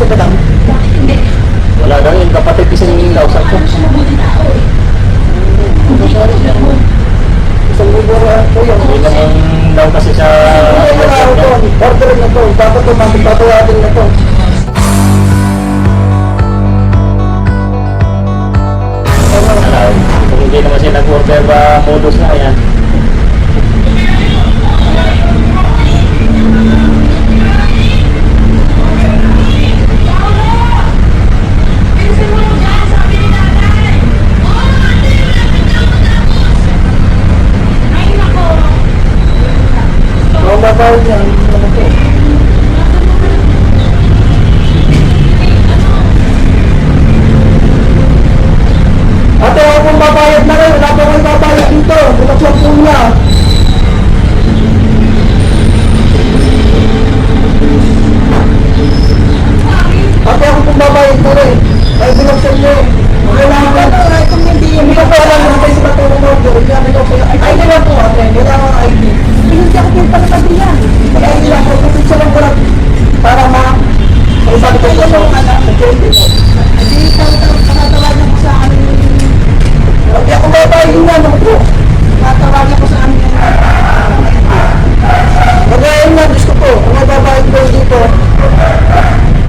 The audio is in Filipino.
ba lang? Wala daw yung kapatid kasi yung kausap ko. Isang libo po yun. Hindi naman daw kasi sa... Order na to. Dapat ito, magpapayagin na to. Kung hindi naman siya nag-order modus na yan. Ang babayad niya, ano po? Ate, ako pong babayad na rin. Wala po akong babayad dito. Bukas lang po niya. Ate, ako pong babayad na rin. Ay, binuksan niyo. Kailangan ko. Hindi ko po alam na tayo sa batulong mo. Ay, di ba po ate? Kailangan ang ID. Pinunti ako po yung pagkatabi niya. Kaya hindi lang po. Kupitsa lang ko lang. Para kung sabi ko po sa hindi po. Hindi, pakatawagan ko sa akin. Ate, ako babayad na. Ano po?